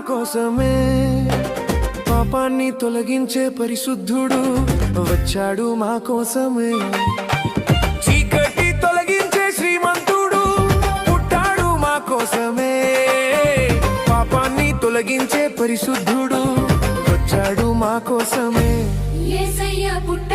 కోసమే, పాపాన్ని తొలగించే పరిశుద్ధుడు వచ్చాడు మా కోసమే. చీకటి తొలగించే శ్రీమంతుడు పుట్టాడు మా కోసమే, పాపాన్ని తొలగించే పరిశుద్ధుడు వచ్చాడు మా కోసమే. యేసయ్య పుట్టాడు